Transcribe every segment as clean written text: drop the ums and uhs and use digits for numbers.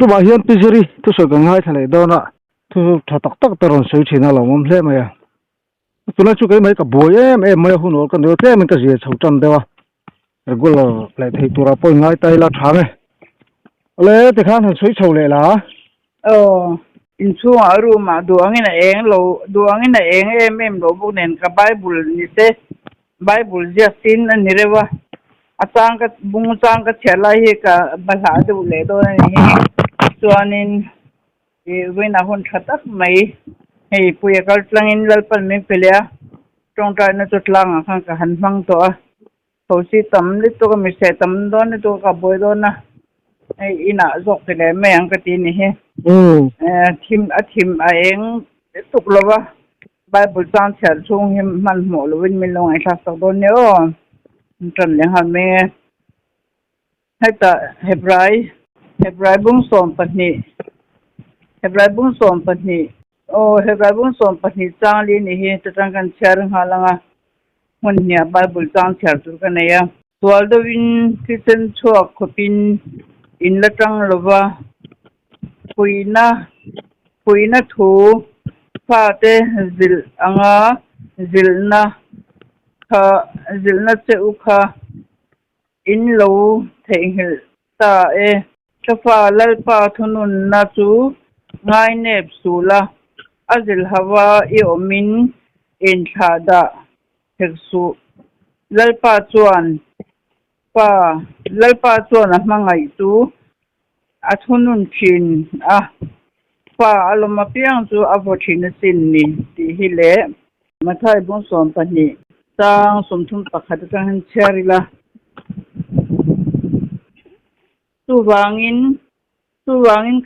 tu ba hian pizuri tu so gangai thale dona tu thatak tak taron soi thina lawm hle maya tuna chu kai mai ka boy em mai hun kan do te min ka je chautam dewa regular play thei tura poi ngai tai la thame le te khan han soi chau le la in chu aru ma duangina eng lo duangina eng em lo bu nen ka bible ni se bible jasin ani rewa atang ka bung tang ka chela hi ka bala du le do ni chuanin wena hon thatak mai hei puya kal tlangin lalpan me pelea tong ta na tutlang khan ka han mang to a thosi tam li to ka mi se tam don ni to ka boy don na ei ina zok te le me ang ka ti ni he thim a eng tuk lowa bible chan chal chung him man mo lo win min long ai thak sak don ne o tran le han me heta hebrai bung som patni hebrai bung som patni hebrai bung som patni chang li ni hi tatang kan char halanga mun nia bible chang char tu kan ya tual do win kitchen chuak khopin in la tang lova puina thu pha te zil anga zilna che ukha in lo thengil ta chafa lalpa thunun na chu ngai nep sula azil hawa I omin in thada heksu lalpa chuan a mangai tu athunun thin pa aloma piang chu avothina sin ni ti hile mathai bung som pani tang somthum pakhat tang cherila tu wangin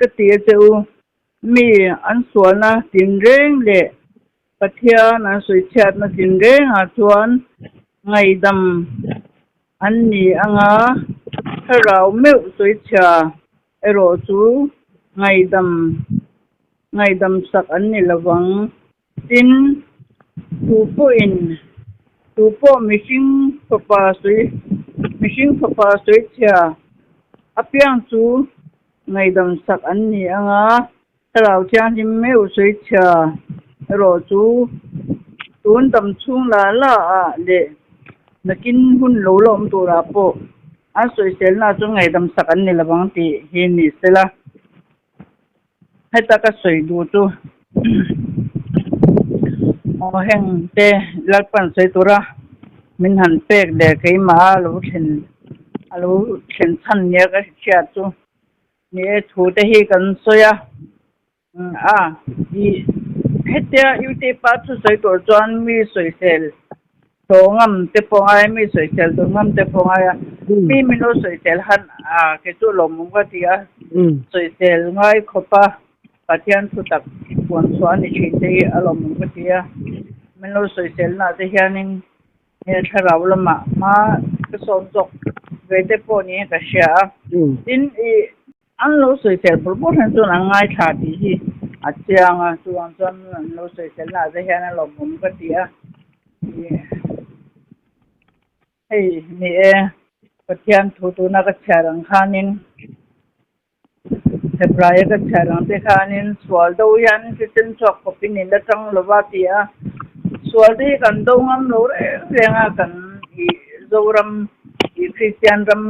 ka ti cheu mi an suana tin reng le pathia na soi chat na tin reng a chuan ngai dam an ni anga tharau meu soi cha ero chu ngai dam sak an ni lawang tin tu po mishing papa soi cha apiang chu ngai dam sak an ni anga tharau chan him meu soi cha ero chu tun dam chung la le nakin hun lo lom tura po a soi sel na chu ngai dam sak an ni lawang ti hi ni sela heta ka soi du chu heng te lalpan soi tura min han pek de kai ma lo chen chan ne ka chia chu ni thu te hi kan soya hetia ute pa chu soi tor chuan mi soi sel to ngam te pongai mi soi sel to ngam te pongai mi mino soi sel han ke chu lom ka tia soi sel ngai khopa pathian thu tak pon chuan ni thin te alom ka tia mino soi sel na te hianin he tharau lama ma ka som jok ve te po ni ka sha tin an lo soi sel pur po han chu ngai tha ti hi achanga chuan lo soi sel na te hian alom ka tia hey ni pathian thu tu na ka charang khanin hebrai ka charang te khanin swal do yan kitchen chok kopin in la tang lova tia swal de kan do ngam lo renga kan I zoram I christian ram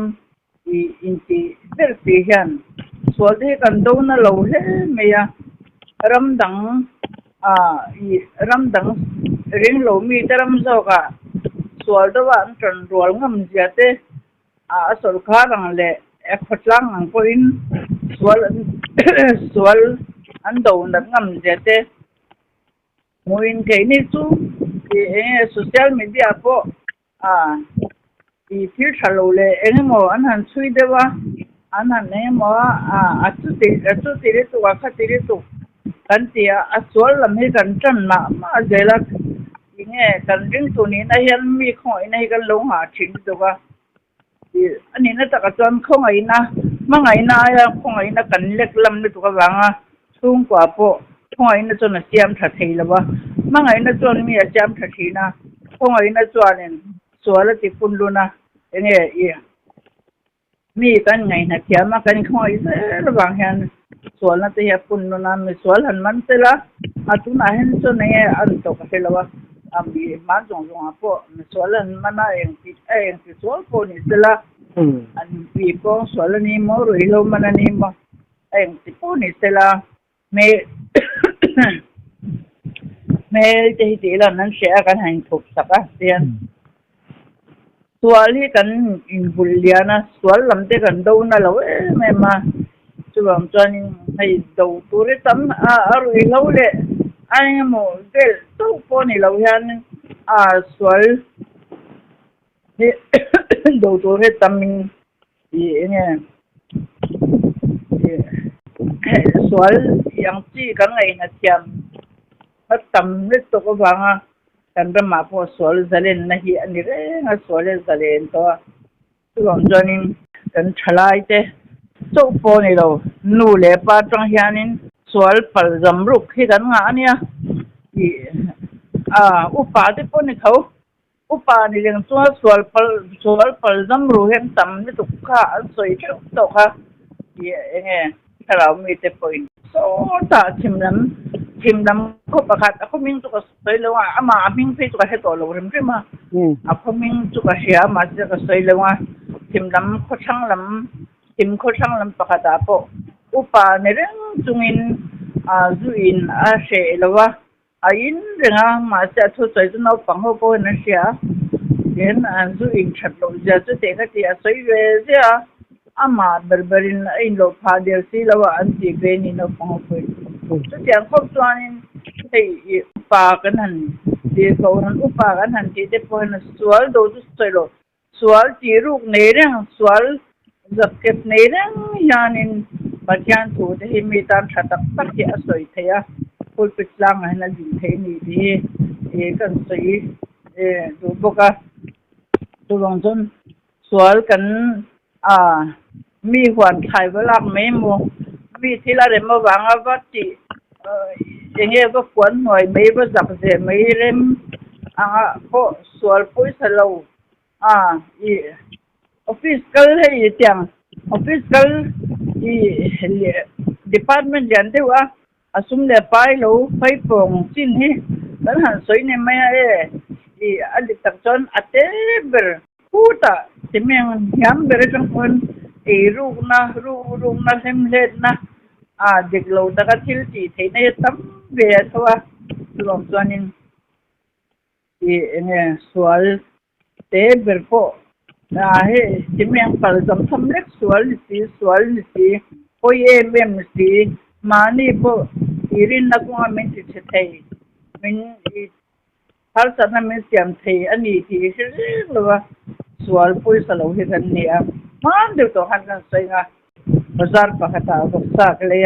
I inti verti hian swal de kan do na lo he meya ramdang ring lo mi taram zo ka swal do an tran rol ngam jate asol kharang le khotlang ang ko in swal an do na ngam jate muin ke ni chu social media po I fil thalo le engmo an han chui dewa an han ne mo atu ti re tu wa kha ti re tu kan tia aswal lam hi kan tan ma jela inge kan ring tu ni na hian mi khoi na hi kan lo ha thin tu wa ani na ta ka chon khoi na mangai na ya khoi na kan lek lam ni tu ka wanga chung kwa po พงไอ้นั่นจนเสียมถัดทีแล้ววะมั่งไอ้นั่นจนมีเสียมถัดทีนะพงไอ้นั่นจวนเนี่ยสวนแล้วติปุ่นลูนะอย่างเงี้ยมีกันไงนะเทียมากันพงไอ้เสระบางเห็นสวนแล้วติปุ่นลูนะมีสวนหันมันเสละอาตุน่าเห็นจนเนี่ยอันตกเสละวะมีมันจงอ่ะพวกมีสวนแล้วมันน่าเองสวนพวกนี้เสละอันปีพวกสวนแล้วนี่มอรุ่ยลมมันนี่มั้งติพวกนี้เสละเมที่เรานั้นเสียกันให้ถูกสักเสียนส่วนที่กันอินบุลเลียนะส่วนลำเตกันดูนั่นเราไม่มาส่วนจวนให้ดูตัวเรื่องรุ่ยเราเลยไอ้หมูเด็กตู้ปนี่เราเห็นส่วนนี่ดูตัวเรื่องเนี่ยส่วนอย่างที่กันไงนะเทียมถ้าทำนี่ตัวก็ฟังกันเป็นมาพอสวนจะเล่นนะฮีอันนี้เรื่องสวนจะเล่นตัวส่วนจวนกันฉลาดเจ้ตู้ปนี่เรานู่เลยป้าจังเฮียนินสวนผลจำรุกที่กันงานเนี่ยอุปาที่ปนี่เขาอุปานี่เรื่องตัวสวนผลจำรุกเห็นทำนี่ตุกข้าสวยจุดตุกข้าอย่างเงี้ยถ้าเรามีแต่ปอยโซ่ตาทิมน้ำเขาประกาศเขามิ่งตุกสวยเลยว่ามามิ่งพี่ตุกให้ตัวเราเรื่องมาเขามิ่งตุกเสียมาจะก็สวยเลยว่าทิมน้ำเขาช่างลำทิมเขาช่างลำประกาศปออุปาในเรื่องจุงินจุอินเสียเลยว่าอินเรื่องมาจะทุกสวยจนเราฟังเขาพูดนั่นเสียเห็นจุอินชัดลงจะจุดเด็กที่สวยเลยเสียมาberberin ai lo phadir si lawa anti beni no pangpui so tiang khop chuanin hei pa kan han ti ko ran upa kan han ti te po na sual do tu soilo sual ti ruk nei rang sual zaket nei rang yanin pathian thu te hi mi tan thatak tak ti asoi theya pul pitlang han din thei ni di kan soi du boka tu long chon sual kanมีหวนไข่เวลาไม่มัวมีที่ละเรื่องมาหวังว่าจีอย่างเงี้ยก็ควรหน่อยไม่ประจับเสียไม่เล่มพอสวนปุ้ยสโลอีออฟฟิศก็เลยจังออฟฟิศก็อีดีพาร์ตเมนต์ยันที่ว่าสมเด็จไปแล้วไปปรงสิ้นที่แล้วหันสวยเนี่ยไม่อีอันดิตักจนอัตเตเบอร์พูดที่เมืองย้ำเบอร์จังคนรูกนะเล่มเล็ดนะเด็กเราตะกัดทิลจีที่เนี่ยตั้มเบียดว่าลองส่วนนึงเนี่ยส่วนเตะเบอร์โฟเฮ้ที่เมืองพัลจำทำเล็กส่วนนี่พอเอ็มสิมานี่พอรินนักว่ามันจะใช่มันพัลสันมันเสียมที่อันนี้ที่คือหรือว่าส่วนปุ้ยสโลหิกันเนี่ยมันเดี๋ยวตัวหันกันใส่งาภาษาปากตาภาษาเลย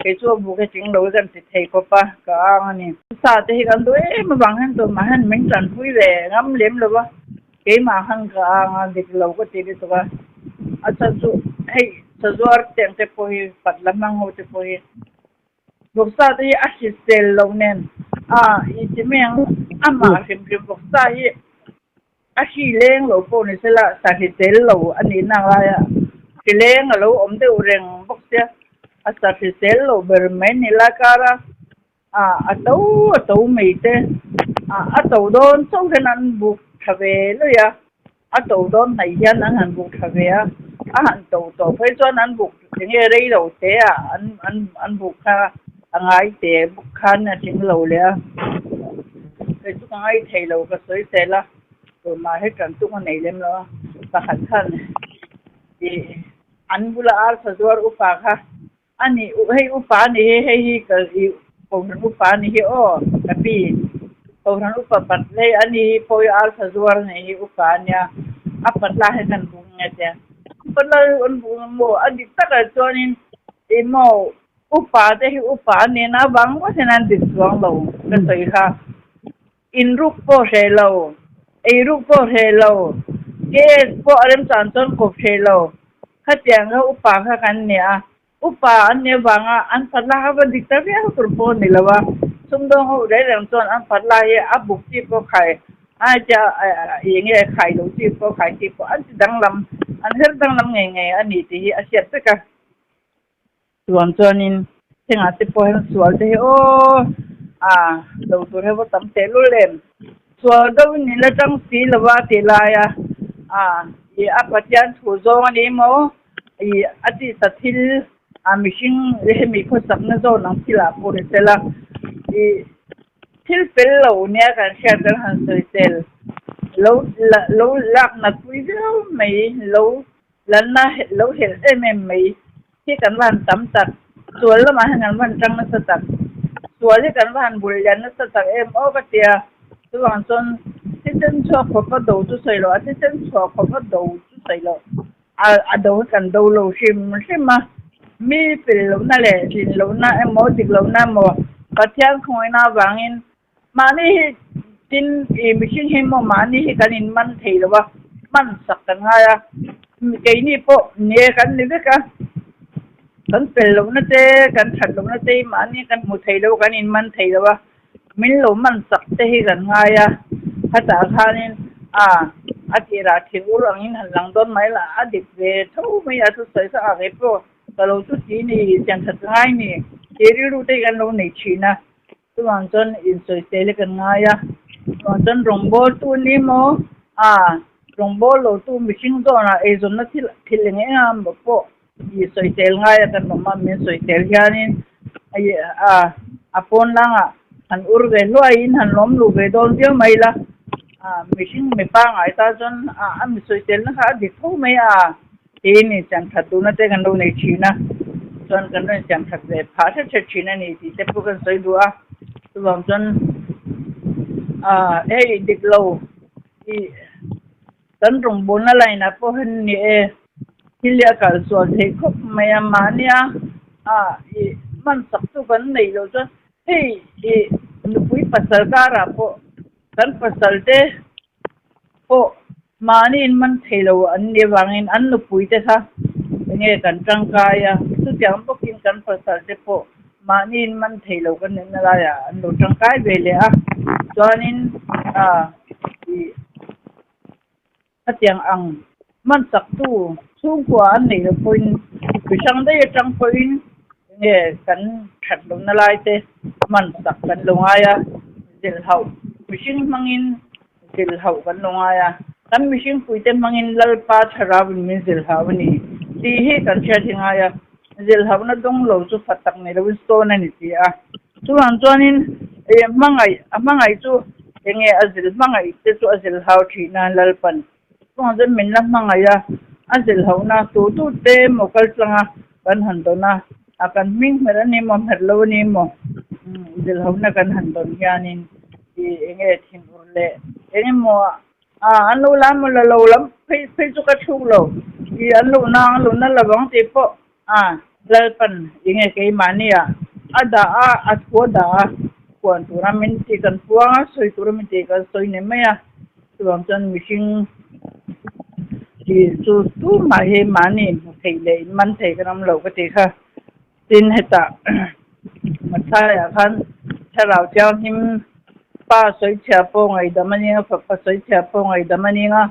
ไอ้ชั่วบุกจริงเราจะติดเทก็ปะก็อันนี้ภาษาที่กันตัวมาบางหันตัวมาหันไม่จันปุ้ยเลยงั้มเลี้ยมเลยว่ามาหันก็เด็กเราก็ตีตัวอาจารย์ให้สวรรค์เต็มเต็มพอยปัดละมังหัวเต็มพอยภาษาที่อาชีพเซลล์เราเนี่ยอีที่เมืองมาพิมพ์ภาษาที่ชีเล้งเราพวกนี้เสละสาธิตเเราอันนี้นางไรชีเล้งเราเดือเร่งบอกเสียสาธิตเราเบอร์เมนิลาการะตัวไม่เตตัวโดนส่งเงินบุกทวีเลยตัวโดนไหนยันอันบุกทวีตัวเพื่อจวนอันบุกยังไงเราเตะอันบุกค่ะไงเตะบุกขันเนี่ยทิ้งเราเลยแต่ทุกไงเทเราก็สวยเสร็จละมาให้กันทุกคนในเล่มแล้วประคันท่านอันบุลาสะดวกอุปาค่ะอันนี้ให้อุปานี่ให้กับผมอุปานี่กับพี่ผมอุปปัตเลยอันนี้พอยสะดวกนี่อุปาเนี่ยปัตลาให้กันบุญเนี่ยจ้ะปัตลาอันบุญโมอันนี้ตั้งแต่จวนนี้โมอุปาแต่อุปานี่นะบางว่าฉะนั้นติดสวงเราก็สวยค่ะอินรุกโปเชเรารูปพวกเฮโลพวกอารมณ์สันต้นกบเฮโลข้าเตียงเขาอุปาข้ากันเนี่ย upa an ne wanga an patla ha ba dikta be ha kurpo ni lawa sumdong ho re rang chon an patla ye abuk ti ko khai a cha yenge khai lo ti ko khai ti ko an dang lam an her dang lam nge nge ani ti a siat ta ka tuan chonin thenga te po hen sual te o lo tu he bo tam te lu len sual do ni la tang si lawa ti la ya ye apatian thu zo ni mo i ati tathil mishing le mi ko sak na zo nang thila po re tela i thil pel lo nia kan sha dar han soi tel lo lak na pui lo mai lo lan na lo hel em maiที่กันวันตำตัดสวนละมาหันวันจังนัสตัดสวนที่กันวันบุรียันนัสตัดโอ้ก็เตียตัววันจนที่เส้นชอบเขาก็ดูจุดใส่หรอที่เส้นชอบเขาก็ดูจุดใส่หรอดูกันดูโลชิมใช่ไหมมีเป็นโลนั่นแหละสิโลน่าหมอจิกโลน่าหมอกระเทียมคอยน่าวางอินมานี่จินไม่ชิงเห็นมานี่กันอินมันเทหรอวะมันสักกันไงไอ้นี่พวกเนี่ยกันนี่ด้วยกันกันเป็นลมนั่นเต้กันฉัดลมนั่นเต้มานี่กันหมดไทยแล้วกันอินมันไทยแล้ววะมินลมมันสักเต้กันไงภาษาท่านี่อาทิราทิวรังอินหันหลังต้นไม้ละอดีตเวทูไม่อาทุใส่สะอาดเอฟก็เราทุกทีนี่จังฉัดง่ายนี่เจริญรู้ได้กันเราในชีนะตัวจนอินสวยเตลกันไงตัวจนรงโบตัวนี้โมรงโบเราตัวมิชิงตัวน่ะเอจนนั่นที่เลี้ยงงามแบบพวกi soi tel ngai kan mama min soi tel hianin ai apon langa han urve loi in han lom lu ve don dio mai la mishing me pa ngai ta jon mi soi tel na kha dik tho mai e ni chang thatu na te kan do nei china jon kan ren chang thak ve pha che china ni ti te pu kan soi dua tu bam jon dik lo i kan rong bon na lai na po hen ni hilia kal so the khop maya mania man sak tu kan nei lo cho hei nu pui pasal kara po kan pasal te po mani in man thelo an ne wangin an nu pui te kha nge kan tang kaya tu jam po kin kan pasal te po mani in man thelo kan ne la ya an lo tang kai ve le chuanin atiang ang man sak tu chung kwa an nei lo point bisang dai tang point nge kan that lo na lai te man sak kan lo aya dil hau bising mangin dil hau kan lo aya kan bising puite mangin lal pa thara min dil hau ni ti he kan cha thing aya dil hau na dong lo chu fatak nei lo sto na ni ti chuan chuanin mangai chu nge azil mangai te chu azil hau thi na lal pan chuan zen min la mangaya azil hau na tu te mokal tlanga kan han do na akan ming mera ni mo herlo ni mo azil hau na kan han don yanin ti enge thin urle enge mo anu lam lo lo lam phei chu ka thuk lo ti anu na lawang te po lal pan enge ke mania ada atko da kwan turamin ti kan puanga soi turamin ti kan soi ne maya tuam chan mishing thì tu mà he mani thầy lệ man thầy cái năm lâu cái gì ha tin hết ta mà sai khan cha lão cháu him pa soi cha po ngai da mani pa soi cha po ngai da mani nga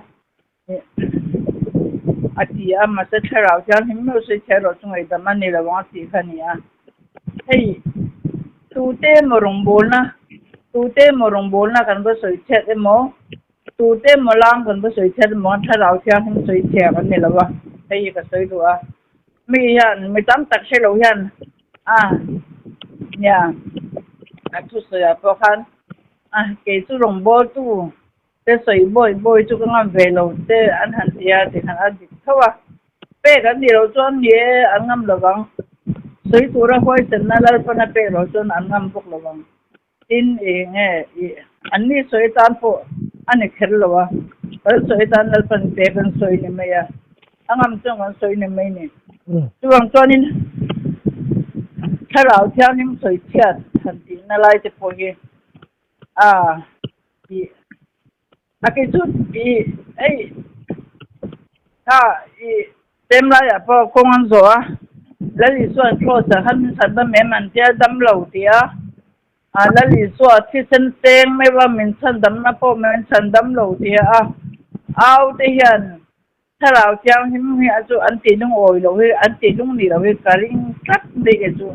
ati mà sa cha lão cháu him no soi cha ro chung ngai da mani la wa ti khani hey tu te morong bol na kan ba soi cha mo tu te mo lang kan ba soi chet mo tha rau tia him soi che kan ni lawa hei ka soi du mi yan mi tam tak se lo yan ya tu so ya po khan ke chu rong bo tu te soi boy chu ka ngam ve lo te an han tia te khan a dik thawa pe kan ni lo chon ye an ngam lawang soi tu ra hoi sen na lal pa na pe lo chon an ngam bok lawang tin nge an ni soi tan po ani kherlowa par soi tan nal pan te kan soi ni maya angam chong an soi ni mai ni chuang chonin tharau thiam nim soi thia than ti na lai te po hi ke chu ai tem lai po kong an zo แล้วลีส่วนโคสหันสันตะแม่มันเทียดำเหล่าเทียแล้วลีส่วนที่ฉันเตงไม่ว่ามันฉันดำนะพ่อมันฉันดำเหล่าเทียเอาแต่ยันถ้าเราเจ้าหิมเฮียจูอันตีนุ่งโอยเราเฮอันตีนุ่งนี่เราเฮการิงกัดเด็กจู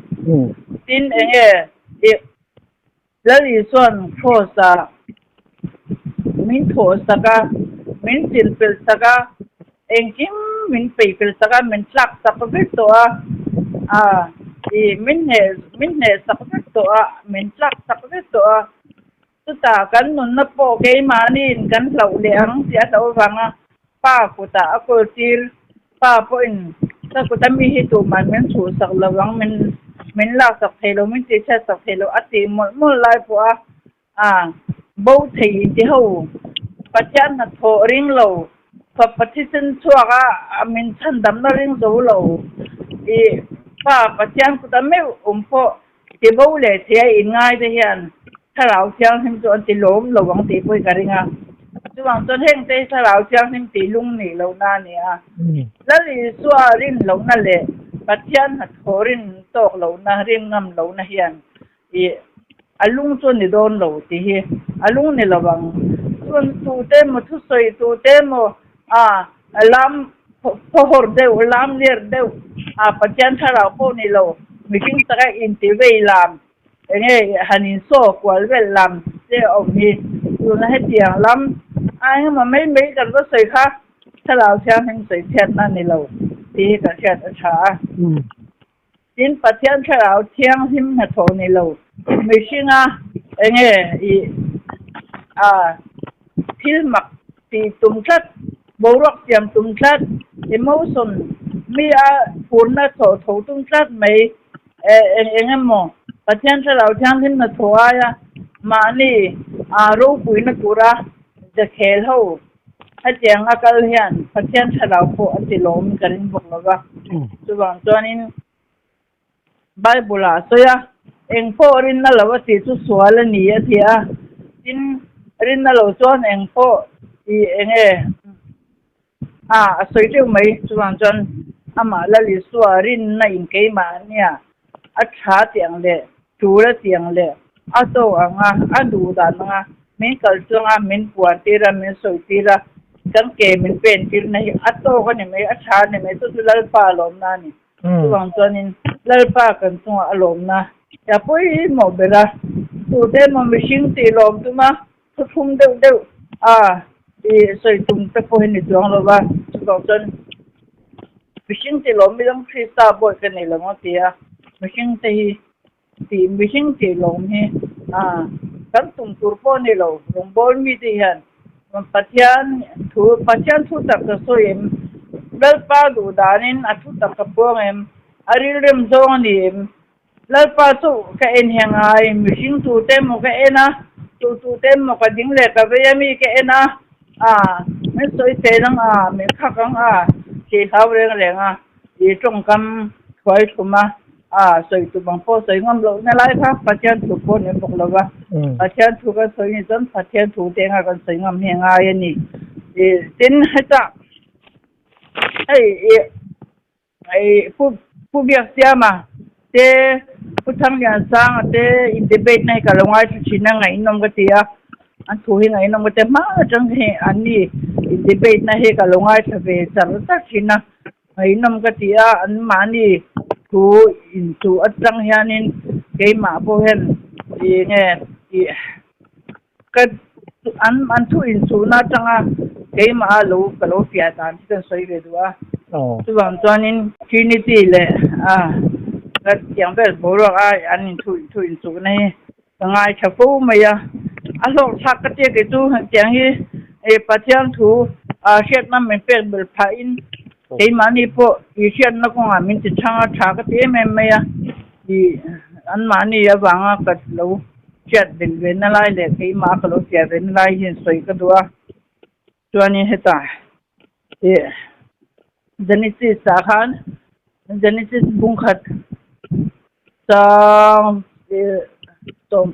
ตินเองแล้วลีส่วนโคสมินโคสกะมินจิลเปิลสกะเองคิมมินปีเปิลสกะมินลักสักเป็นตัวมินเฮสักเป็นตัวมินลักสักเป็นตัวสุดท้ายกันนุนนับโปเกมานี่กันเหล่าเลี้ยงเสียตัวฟังป้ากุตาอกุติลป้าพูนถ้ากุตามีเหตุมันมินสูสักระวังมินลักสักเทโลมินติดสักเทโลอัติมุลไลฟัวบ่ทีที่เขาปัจจัยนักโทริงเราพอปฏิเสธชัวร์มินฉันดำนาริงโซโลป้าปัจจัยกุตาไม่พอที่บ่เลยเสียอินง่ายที่เห็นถ้าเราเชียงหิมจนตีล้มเราหวังตีปุยกันงาจนหวังจนเฮงเตะถ้าเราเชียงหิมตีลุงนี่เราหน้าเนี่ยแล้วลีสัวรินเรานั่นแหละปัจจัยนักโทรินตกเราหน้าริมงำเราหน้าเห็นอาลุงส่วนนี่โดนเราตีอาลุงนี่ระวังส่วนตูเต็มทุสอยตูเต็มลำพอหดเดียวลำเลียเดียวปัจจัยถ้าเราพวกนี่เราไม่คิดสักอินทิเวลามฮันินโซกว่าเวลามเจ้าอมีอยู่ในเตียงลำมันไม่กันว่าสวยค่ะถ้าเราเชื่อให้สวยเทียนนั่นนี่เราตีกับเทียนช้าจินปัจจัยถ้าเราเที่ยงหิมหัดโทนี่เราไม่ใช่ที่มักตีตุ่มชัดบวกเสียมตุ่มชัดemotion มีพูนนะโถตุ่มชัดไม่มองปัจจัยถ้าเราเที่ยงหิมหัดโทมานี่รู้ปุยนักกุระจะเคลเขาถ้าเจียงอากาศเห็นปัจจัยถ้าเราพออันที่ล้มกันบอกเราว่าส่วนตัวนี้ไบเบิลสวยเองพ่อรินนั่นแหละว่าที่สุดสวยและนี่ที่จินรินนั่นแหละส่วนเองพ่อเองสวยที่ไม่ส่วนจนมาแล้วลิสวรินนั่นเองเกี่ยมาเนี่ยชาเตียงเลยจูและเตียงเลยโต้ดูดานมินกัลจงมินปวดตีระมินสวยตีระจังเกมินเป็นตีระนี่โต้ก็เนี่ยไม่ชาเนี่ยไม่สุดแล้วฟ้าลมนั่นนี่ส่วนจนนี่แล้วฟ้ากันตัวอารมณ์นะอย่าพูดหมดเวลาตัวเดิมมันไม่ชิงตีลมตัวมาทุ่มเดียวสวยตุ้มตะพูดในตัวเราว่าส่วนจนไม่ชิงตีลมไม่ต้องคริสต์บ่อยกันนี่หรอกที่ไม่ชิงตีไม่ชิงตีลมนี่กันตุ้มตัวพอนี่เราลงบอลมีที่เห็นมันปัจจัยทุกตักสวยเบลป้าดูดานินทุกตักพวกอาริเริ่มโซนี่แล้วป้าสู้ก็เอ็นยังไงมิชิงตูเต็มก็เอ็นะตูเต็มก็ดิ้งเล็กก็ไม่มีก็เอ็นะไม่สวยเท่นังไม่ขัดกังที่เขาเรื่องยี่ตรงกันคอยถูกมาสวยตัวบางพอสวยงามเราในไลฟ์ครับปัจจัยถูกคนเนี่ยบอกเราว่าปัจจัยถูกก็สวยนี่จนปัจจัยถูกเต็งกันสวยงามยังไงนี่ตินให้จ้าผู้เบียดเสียมาเจ้ผู้ทำงานสร้างเจ้อินเตอร์เบตในการลงไว้ชิ้นนั่งไงน้องก็เตียอันถูกยังไงน้องก็เตียมาจังเฮอันนี้อินเตอร์เบตในการลงไว้ทำเป็นสารพัดชิ้นนะไงน้องก็เตียอันมานี่ถูกอินถูกจังเฮนินเกี่ยมาพวกเห็นก็อันถูกอินถูกน่าจังเกี่ยมาลูกก็ลูกเสียตามที่กันสวยเลยด้วยส่วนตัวนี้ที่นี่ที่เลยก็อย่างแบบบอกว่าอันนี้ถูกสุกนี่ง่ายชักฟูไม่ยะลองชักกระเจี๊ยบก็ดูอย่างนี้ปัจจัยถูกเช็ดมันไม่เป็นแบบพายน์ที่มันนี่พอเช็ดนักงานมันจะช่างชักกระเจี๊ยบไม่ยะอันมันนี่วางก็เราเช็ดเป็นเวลาเลยที่มาก็เราเสียเวลาเห็นสวยก็ดูตัวนี้เหตุjenis sahan jenis bungkat som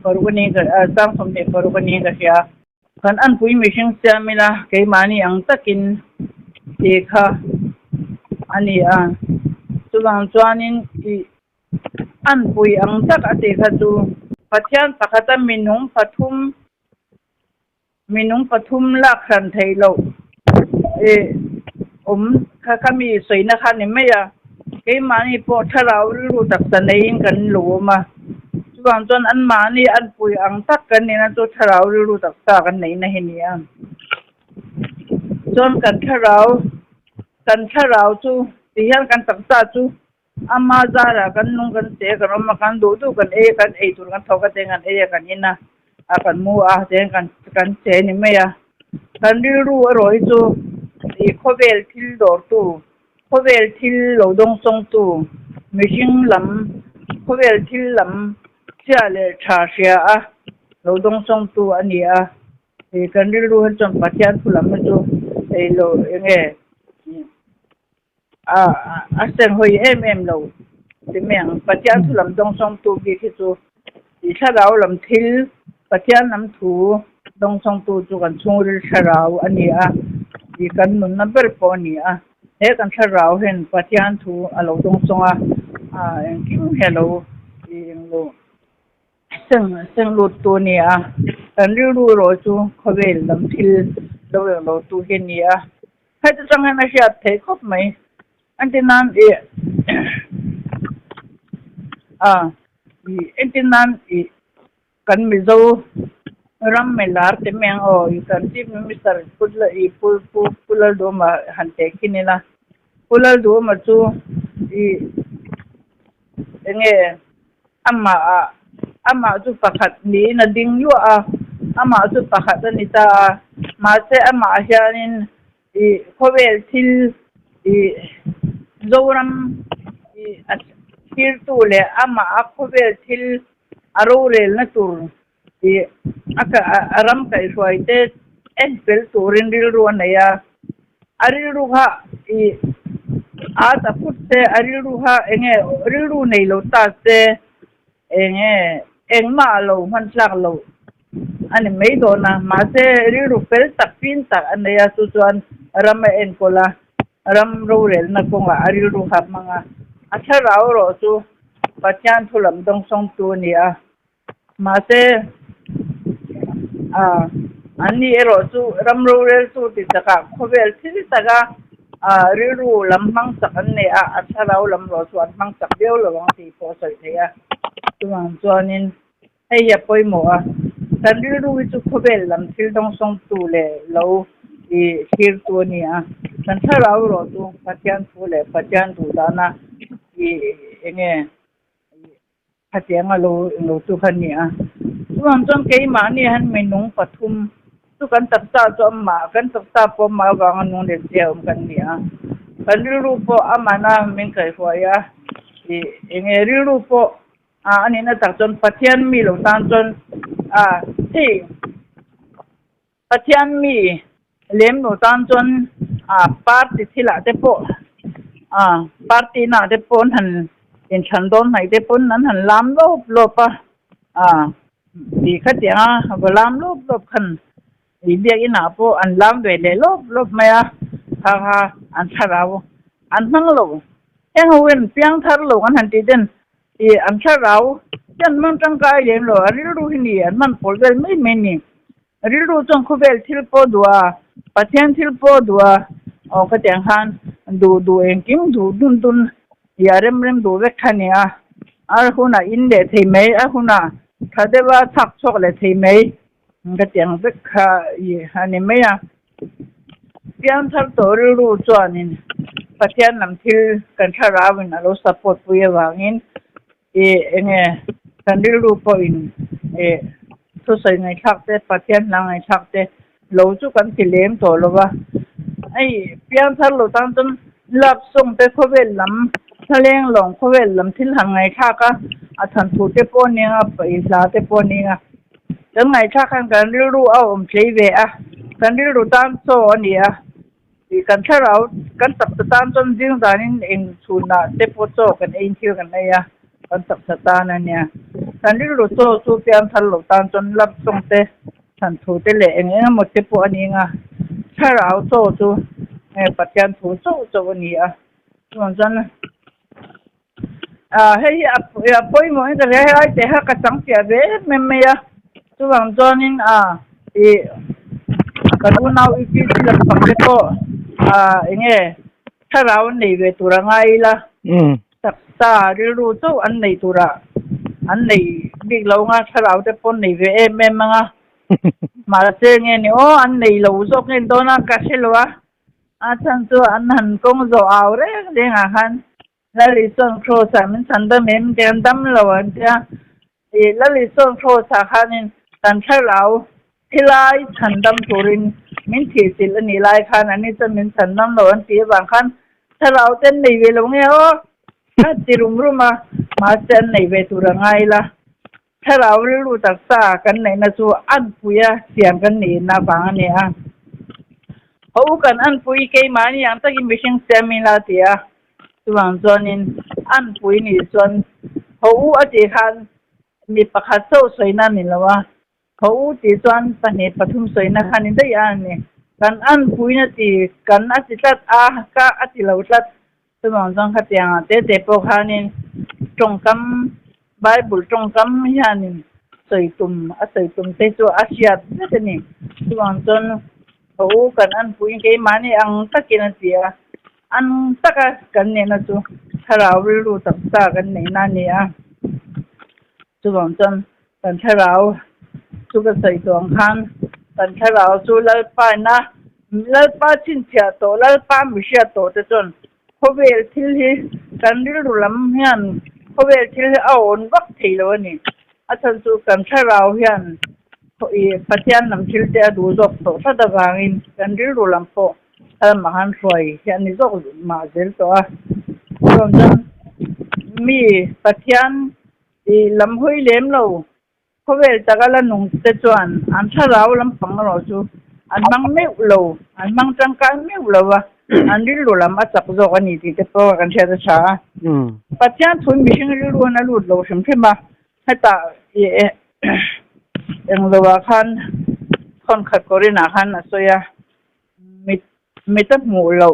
perugani sang somne perugani kasya kan an pui mission samila kay mani ang takin dekha ani chuwang chuanin I an pui ang tak ate kha chu pathian pakhata minung pathum la khan thailo kami soina khan ni meya ke mani po tharau lu tak sanein kan lu ma chuwang chuan an mani an pui ang tak kan ni na chu tharau lu tak ta kan nei na hinia chuan kan tharau chu tihan kan tak ta chu ama zara kan nung kan te kan ma kan du kan tur kan thoka te kan kan ina akan mu te kan te ni meya kan ru roi chu I khovel thil dor tu khovel thil lo dong song tu mihing lam khovel thil lam sia le tha sia a lo dong song tu ani a kan ru han chon pathian phulam chu lo nge sen hoi em lo ti meng pathian thulam dong song tu bi ki chu I tharau lam thil pathian nam thu dong song tu chu kan chungri tharau ani a I kan nun number po ni a he kan tharau hen pathian thu alo dong song a kim hello lo sen lut tu ni a kan ru ro chu khovel lam thil lo tu he ni a ha chu chang na sia the khop mai antinan antinan kan mi zo ram melar te meng kan ti mister pulal do ma han te kinila pulal do ma chu nge ama chu pakhat ni na ding yu ama chu pakhat ni ta ma se ama hianin khovel thil zoram thil tu le ama khovel thil aro rel na tur aka aram kai roi te en pel turin ril ru na ya ari ru ha a ta put se ari ru ha enge ri ru nei lo ta se enge engma lo man sak lo ani mei do na ma se ri ru pel tak pin tak an ya su chuan ram en kola ram ro rel na ko nga ari ru ha manga acha rao ro chu pathian thulam dong song tu ni a ma se ani ero chu ram ro rel chu ti taka khovel thi taka ri ru lam mang sak an ne a acha rao lam ro chu an mang sak beo lo wang ti po sai thea chuan chuanin hei ya poimo a kan ri ru chu khovel lam thil dong song tu le lo thir tu ni a kan tharau ro chu pathian thu le pathian tu dana enge hatianga lo tu khan ni a chuan ke ma ni han menung pathum chu kan takta chu amma kan takta po ma wang anu le cheum kan ni a kan ru po amana min kai hoya enge ru po ani na tak chon pathian mi lo tan chon pathian mi lem no tan chon party thila te po party na te pon han in chan don hai te pon nan han lam lo pa di khatia lam lo khan di dia ina po an lam ve le lo maya ha an tharau an hang lo yang wen piang thar lo an han ti den an tharau yan man tang kai lem lo ri ru ni an man pol vel mai ni ri ru chong khovel thil po dua pathian thil po dua ka tiang han du eng kim du dun ya rem du ve khania huna in de thei mai huna khadewa thak chok le thei mai ka tiang ve kha hani mai pian thar to ru chuanin pathian lam thil kan tharawin alo support puya wangin enge kan ru po in so sai ngai thak te pathian lang ngai thak te lo chu kan tilem to lowa ai pian thar lo tang ton lap song te khovel lam thaleng long khovel lam thil hangai thaka athan thu te po ninga paisa te po ninga dan ngai thakan kan ru om cheive kan ru tan so ania kan tharau kan tak tan chon jing danin eng chuna te po cho kan ein thil kan aya kan tak tan ania kan ru cho chu pian thar lo tan chon lap song te than thu te le eng mo te po aninga tharau cho chu pathian thu cho ani chuan chan ให้ป่วยหมดแต่ให้แต่ให้กระสังเสียเว้ไม่ช่วงจอนินอีกระดูนเอาอีกที่หลังฟังเด็กก็เงี้ยถ้าเราในเวตุระไงล่ะตักตาเรู้เจ้าอันในตุระอันในบิ๊กเราไงถ้าเราจะพ้นในเวแม่มั้งมาเจอเงี้ยนี่โอ้อันในเราจกเงี้ยโดนกัดเชลวะฉันตัวอันหันกงจะเอาเรื่องเรื่องอาหารแล้วลิซ่งโครสามันฉันได้เห็นเดียนดำเราอันเดียแล้วลิซ่งโครสาขานี่ตันเช่าเราที่ไล่ฉันดำตัวรินมินที่สิลนี่ไล่ขันอันนี้จะมินฉันดำเราอันที่บางขันถ้าเราเต้นในเวลาเงี้ยโอ้ถ้าติรุมรู้มาเต้นในเวตัวไงล่ะถ้าเรารู้ตักษากันในนั้นชัวอันปุยเสียงกันนี่นาฟังเนี่ยเขากันอันปุยเกี่ยมานี่ยังตะกี้มิชิงเซมิลาเตียส่วนจอนินอันปุยนี่ส่วนเขาอาจจะคันมีประคัตโซ่สวยนั่นนี่ละวะเขาจีส่วนปนิปทุมสวยนะคันนี้ได้ยังเนี่ยกันอันปุยนั่นจีกันอาจจะตัดก็อาจจะเราตัดส่วนจอนขัดยังเตะพวกคันนี้ตรงคำไบเบิลตรงคำยันนี่สวยตุ่มเตะตัวอาเซียนั่นนี่ส่วนจอนเขากันอันปุยเกี่ยมานี่อังตะกี้นั่นเสียอันตะกันเนี่ยนะจูถ้าเรารู้ตักษากันในนั่นเนี่ยจูบอกจนแต่ถ้าเราจูก็ใส่ตัวขันแต่ถ้าเราจูเลิศไปนะเลิศไปชิ้นเสียโตเลิศไปไม่เสียโตแต่จนเขาเวลที่กันรู้ลำเฮียนเขาเวลที่เอาอนวักทีแล้วนี่อาจารย์จูกันถ้าเราเฮียนปัจจัยน้ำชิลเดียดูจบโตถ้าตะวางินกันรู้ลำโพมาหันสวยเช่นนี้ก็มาเจอตัวรวมทั้งมีปัจจัยลำห้อยเลี้ยมเราเขาเวลตะกันละนุ่งเตจวนอันถ้าเราลำฟังเราจูอันมังไม่เราอันมังจังการไม่เราวะอันนี้รู้ลำมาจากโลกนี้ที่จะพอกันเชื่อช้าปัจจัยทุนมีสิ่งที่รู้นะรู้เราใช่ไหมให้ตาอย่างเราว่าคนขัดกริณาขันนะส่วนมีตั้งหัวเรา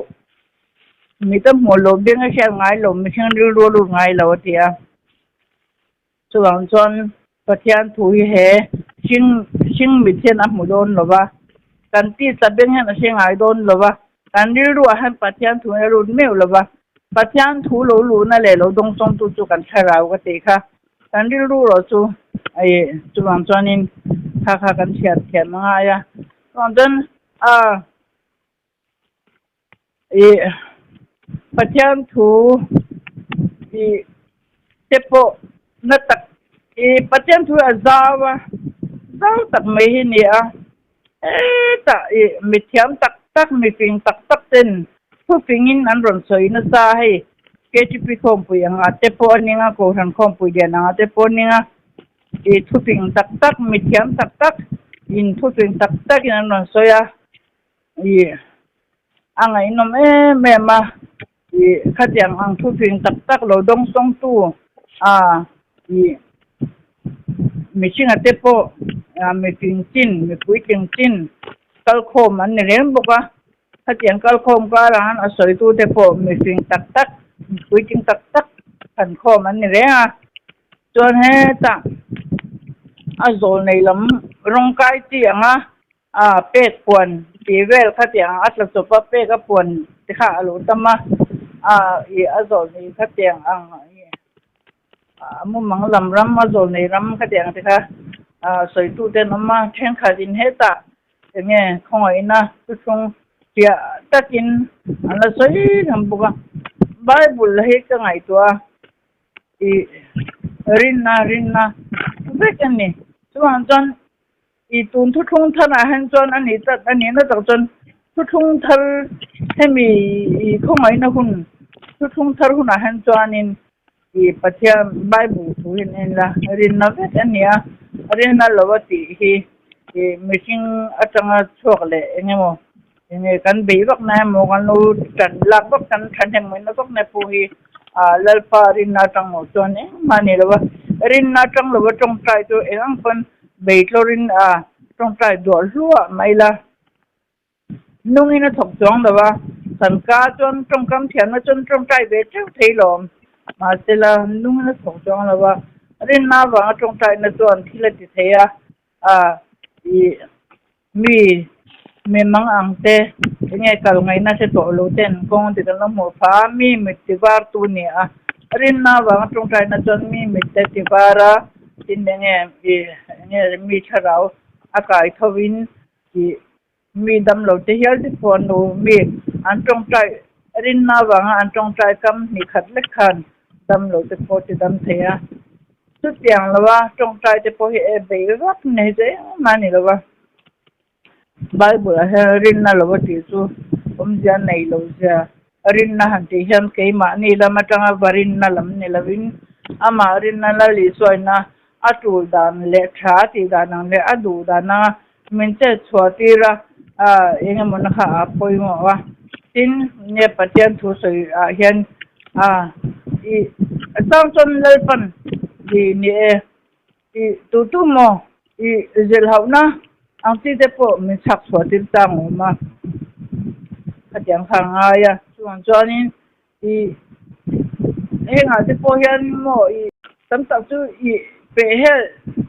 เบี้ยงแค่ไงเราไม่ใช่รู้ไงเราเดียส่วนจนประเทศถุยเหชิงมิเชนอัพมุดอนหรอวะการที่สับเบี้ยงให้เราเชียงไงโดนหรอวะการรู้ว่าให้ประเทศถุยรู้ไม่หรอวะประเทศถุยรู้นั่นแหละเราต้องส่งตัวกันใช้เราก็ตีค่ะการรู้เราจูส่วนจนนี่ค่ากันเฉียดมาไงอ่ะส่วนจนปัจจัยถูเจ็บปวดนัดตักปัจจัยถูจ้าวตักไม่เห็นเนี่ยตักมีเทียมตักมีฟิงตักเต็นผู้ฟิงินอันรอนสวยน่าสาให้เกจิพิคอมปุยงาเจ็บปวดนี่งาโกรันคอมปุยเดียนงาเจ็บปวดนี่งาผู้ฟิงตักมีเทียมตักอินผู้ฟิงตักอินอันรอนสวยอังไงน้องแม่มาขัดยังอังทุพิงตักเราดงสองตัวมีชิงอาเตโปมีฟิงจินมีปุยจินกัลโคมอันนี้เรียนบอกว่าขัดยังกัลโคมก็ร้านสวยตัวเตโปมีฟิงตักมีปุยจิงตักขันโคมอันนี้เรียนจนให้ตั้งโซนในลำรงกายเตียงเป็ดปวนปีเวลขัดยังอัตลสุปเป็ดก็ปวนที่ข้าหลุดตั้มมาโซนนี้ขัดยังมุมมังลำรำโซนนี้รำขัดยังที่ข้าสวยตู้เต็นมาเช่นขัดินเฮต้าอย่างเงี้ยของไอ้น่ะทุกช่วงเสียตะกินอันนั้นสวยทำบุกไบเบิลให้ก็ไงตัวรินนาเด็กนี่ส่วนจนตุนทุกช่วงท่าหันจนอันนี้น่าจะจนทุกช่วงท่าให้มีของไอ้น่ะคุณทุกช่วงท่าคุณหันจนนี่ปัจจัยไบเบิลทุกอย่างนี่ละรินนาเด็กนี่รินนาลวติมิชิงอาจารย์ช่วยเลยเงี้ยมั้งเงี้ยกันบีบักนะมั้งกันรู้จันลักบักกันทันยังไม่นักบักนะพูดลลปารินนาจังมั้งจนเนี่ยมันนี่ละวะรินนาจังละวะจงใจตัวเองเป็นเบย์ลรินจงใจดูลัวไม่ละนุ่งอินทอกจงละวะสังกาจนจงกำเทียนมาจนจงใจเบย์เจ้าที่ลม มาเจลาลุงนั่นส่งจงแล้วว่าเรื่องน้าว่าตรงใจนั่นตัวที่ละติเทียอีมีมังอังเตไงกัลไงน่าจะตัวรู้เจนกงติดกันแล้วหมดฟ้ามีมิตรบาร์ตัวเนี่ยเรื่องน้าว่าตรงใจนั่นจนมีมิตรบาร์ที่เนี่ยมีชะเราอากาศทวินที่มีดำเหลาที่เฮียที่ปนดูมีอันตรงใจเรื่องน้าว่าอันตรงใจกำมีขัดเล็กขันดำเหลาที่ปนที่ดำเทียสุดอย่างแล้วว่าตรงใจที่ปนเอเบย์รักเนี่ยเจ้มานี่แล้วว่าBible rin na lawa tisu umja nei lo ja rin na han ti hian ke ma ni la matanga varin na lam ni lavin ama rin na la li soina atu dan le tha ti dan le adu dana min che chhuati ra enga mon kha poi mo wa tin ne patian thu soi hian i tang chon lel pan di ni i tu mo i zel hauna ang ti depo min sak so tin tang ma adyang hanga ya chuan chuanin i henga depo hian mo i tam tak chu i pe he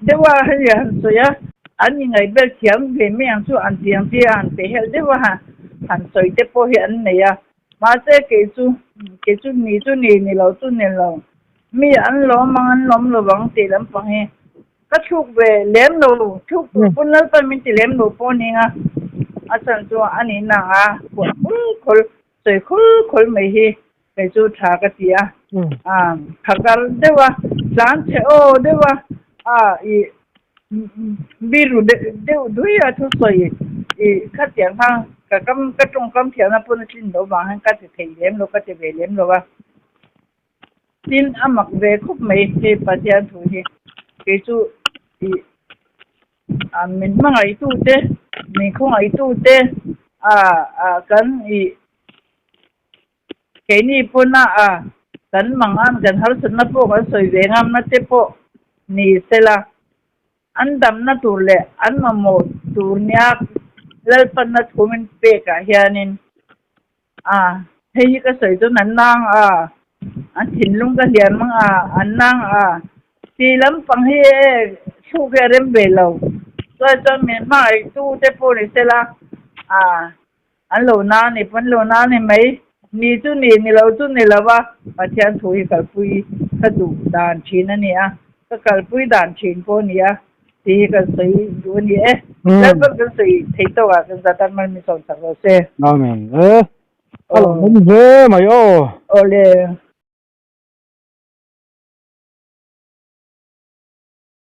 dewa han so ya ani ngai bel thiam ve me ang chu an tiang ti an pe he dewa han soi depo hian ne ya ma che ke chu ni lo chu ni lo mi an lo mang an lom lo wang ti lam pang heก็ชุกเวเลี้ยมหนูชุกปุ่นแล้วไปมินติเลี้ยมหนูปนี่ไงอาจารย์ตัวอันนี้นะปวดคนสวยคนไม่ฮีไปจูทากติผักกันเดี๋ยวว่าจานเชโอเดี๋ยวว่าอีบิรุเดี๋ยวด้วยทุกสวยอีขัดเสียงทางกับกระจงกำเถียงนะปุ่นชิ้นเดียวบางให้ก็จะเทียมเราก็จะเวเลี้ยมเราว่าชิ้นอามักเวคุบไม่ฮีปัจจัยถูกฮีไปจูmin mang ai tu te min khong ai tu te kan i ke ni puna kan mangan kan har sun na po kan soi ve ngam na te po ni sela an dam na tur le an ma mo tur nya lal pan na thumin pe ka hianin hei ka soi tu nan nang an thin lung ka lian mang an nang ti lam pang he chu ke rem be lo cho miền mai tu te po ni se la an lo na ni pan lo na ni mai ni tu ni lo tu ni la wa pa thian thui kal pui ka du dan chin ani ka kal pui dan chin po ni ti ka sei du ni la ba ka sei thei to ka tan man mi son sa ro se amen alo mun ve mai o ole